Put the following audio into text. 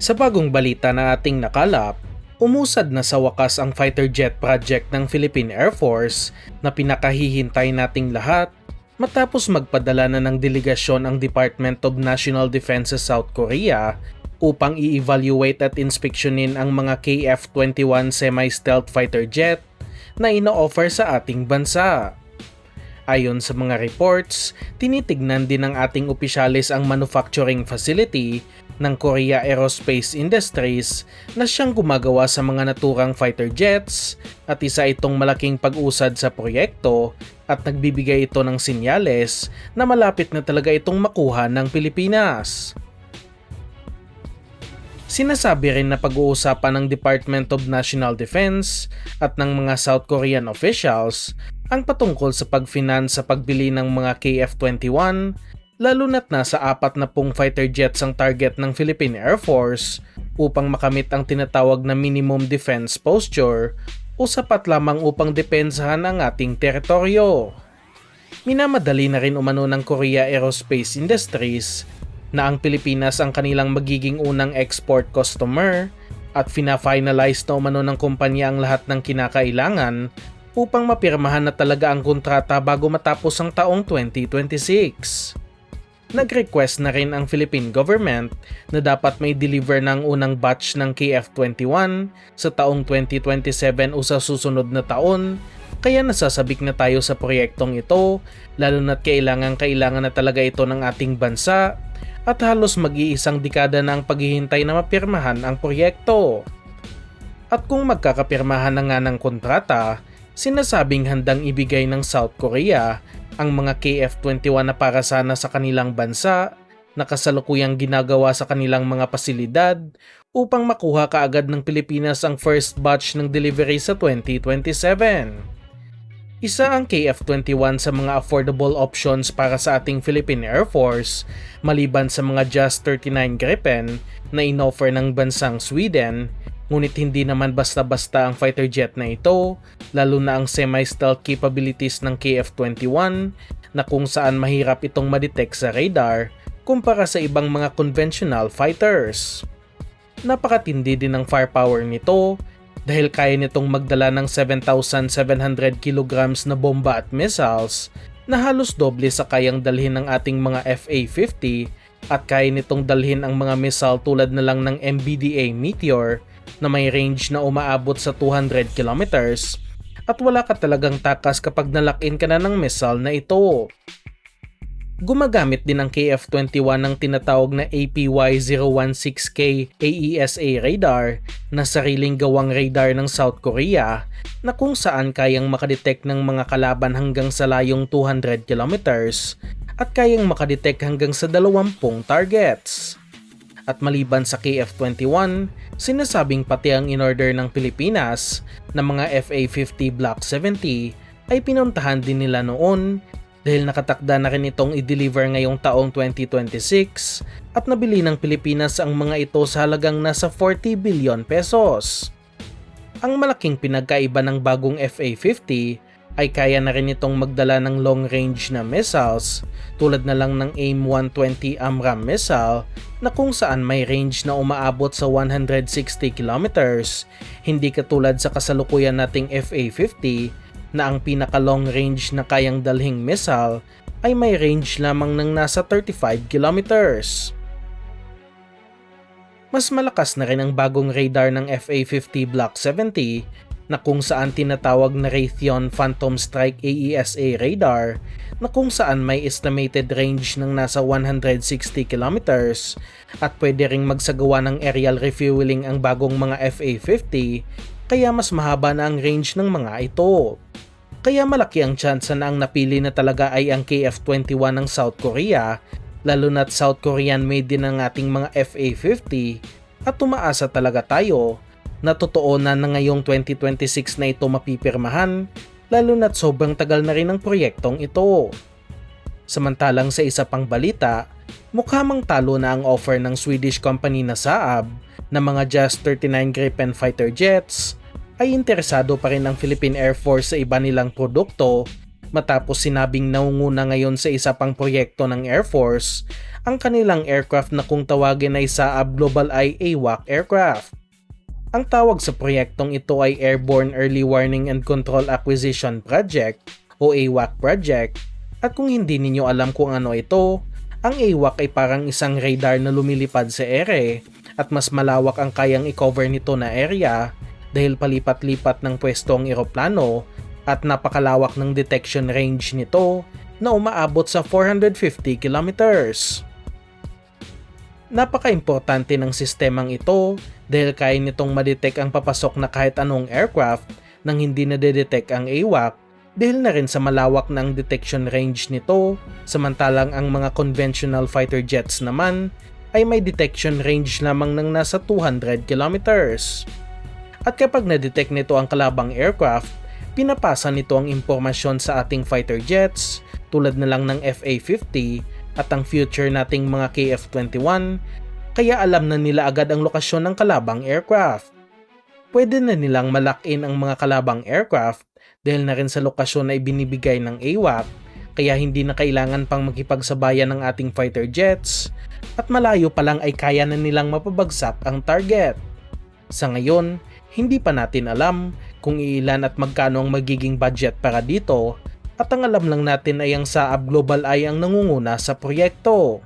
Sa bagong balita na ating nakalap, umusad na sa wakas ang fighter jet project ng Philippine Air Force na pinakahihintay nating lahat matapos magpadala na ng delegasyon ang Department of National Defense sa South Korea upang i-evaluate at inspeksyonin ang mga KF-21 semi-stealth fighter jet na ino-offer sa ating bansa. Ayon sa mga reports, tinitignan din ng ating opisyalis ang manufacturing facility ng Korea Aerospace Industries na siyang gumagawa sa mga naturang fighter jets at isa itong malaking pag-usad sa proyekto at nagbibigay ito ng sinyales na malapit na talaga itong makuha ng Pilipinas. Sinasabi rin na pag-uusapan ng Department of National Defense at ng mga South Korean officials ang patungkol sa pag-finance sa pagbili ng mga KF-21, lalo na't nasa 40 fighter jets ang target ng Philippine Air Force upang makamit ang tinatawag na minimum defense posture o sapat lamang upang depensahan ang ating teritoryo. Minamadali na rin umano ng Korea Aerospace Industries na ang Pilipinas ang kanilang magiging unang export customer at fina-finalize na umano ng kumpanya ang lahat ng kinakailangan upang mapirmahan na talaga ang kontrata bago matapos ang taong 2026. Nag-request na rin ang Philippine government na dapat may deliver ng unang batch ng KF-21 sa taong 2027 o sa susunod na taon, kaya nasasabik na tayo sa proyektong ito lalo na't kailangan na talaga ito ng ating bansa at halos mag-iisang dekada na ang paghihintay na mapirmahan ang proyekto. At kung magkakapirmahan na nga ng kontrata, sinasabing handang ibigay ng South Korea ang mga KF-21 na para sana sa kanilang bansa na kasalukuyang ginagawa sa kanilang mga pasilidad upang makuha kaagad ng Pilipinas ang first batch ng delivery sa 2027. Isa ang KF-21 sa mga affordable options para sa ating Philippine Air Force maliban sa mga JAS 39 Gripen na inoffer ng bansang Sweden. Ngunit hindi naman basta-basta ang fighter jet na ito, lalo na ang semi-stealth capabilities ng KF-21 na kung saan mahirap itong madetect sa radar kumpara sa ibang mga conventional fighters. Napakatindi din ang firepower nito dahil kaya nitong magdala ng 7,700 kilograms na bomba at missiles na halos doble sa kayang dalhin ng ating mga FA-50 at kaya nitong dalhin ang mga missile tulad na lang ng MBDA Meteor na may range na umaabot sa 200 kilometers at wala ka talagang takas kapag nalock-in ka na ng missile na ito. Gumagamit din ang KF-21 ng tinatawag na APY-016K AESA radar na sariling gawang radar ng South Korea na kung saan kayang makadetect ng mga kalaban hanggang sa layong 200 kilometers at kayang makadetect hanggang sa 20 targets. At maliban sa KF-21, sinasabing pati ang in-order ng Pilipinas na mga FA-50 Block 70 ay pinuntahan din nila noon dahil nakatakda na rin itong i-deliver ngayong taong 2026 at nabili ng Pilipinas ang mga ito sa halagang nasa 40 billion pesos. Ang malaking pinagkaiba ng bagong FA-50 ay kaya na rin itong magdala ng long-range na missiles tulad na lang ng AIM-120 AMRAAM missile na kung saan may range na umaabot sa 160 kilometers, hindi katulad sa kasalukuyan nating FA-50 na ang pinaka-long range na kayang dalhing missile ay may range lamang ng nasa 35 kilometers. Mas malakas na rin ang bagong radar ng FA-50 Block 70 na kung saan tinatawag na Raytheon Phantom Strike AESA radar na kung saan may estimated range ng nasa 160 kilometers at pwede ring magsagawa ng aerial refueling ang bagong mga FA-50 kaya mas mahaba na ang range ng mga ito. Kaya malaki ang tsansa na ang napili na talaga ay ang KF-21 ng South Korea, lalo na't South Korean made din ang ating mga FA-50 at umaasa talaga tayo na totoo na ngayong 2026 na ito mapipirmahan, lalo na't sobrang tagal na rin ang proyektong ito. Samantalang sa isa pang balita, mukha mang talo na ang offer ng Swedish company na Saab na mga JAS 39 Gripen fighter jets, ay interesado pa rin ang Philippine Air Force sa iba nilang produkto matapos sinabing naunguna ngayon sa isa pang proyekto ng Air Force ang kanilang aircraft na kung tawagin ay Saab Global Eye AWAC aircraft. Ang tawag sa proyektong ito ay Airborne Early Warning and Control Acquisition Project o AWAC project, at kung hindi ninyo alam kung ano ito, ang AWAC ay parang isang radar na lumilipad sa ere at mas malawak ang kayang i-cover nito na area dahil palipat-lipat ng pwesto ang eroplano at napakalawak ng detection range nito na umaabot sa 450 kilometers. Napaka-importante ng sistemang ito dahil kaya nitong madetect ang papasok na kahit anong aircraft nang hindi nadedetect ang AWAC dahil na rin sa malawak na ang detection range nito, samantalang ang mga conventional fighter jets naman ay may detection range lamang ng nasa 200 kilometers. At kapag na-detect nito ang kalabang aircraft, pinapasa nito ang impormasyon sa ating fighter jets tulad na lang ng FA-50 at ang future nating mga KF-21, kaya alam na nila agad ang lokasyon ng kalabang aircraft. Pwede na nilang malak-in ang mga kalabang aircraft dahil na rin sa lokasyon na ibinibigay ng AWAC, kaya hindi na kailangan pang makipagsabayan ng ating fighter jets at malayo pa lang ay kaya na nilang mapabagsak ang target. Sa ngayon, hindi pa natin alam kung ilan at magkano ang magiging budget para dito, at ang alam lang natin ay ang Saab Global Eye ang nangunguna sa proyekto.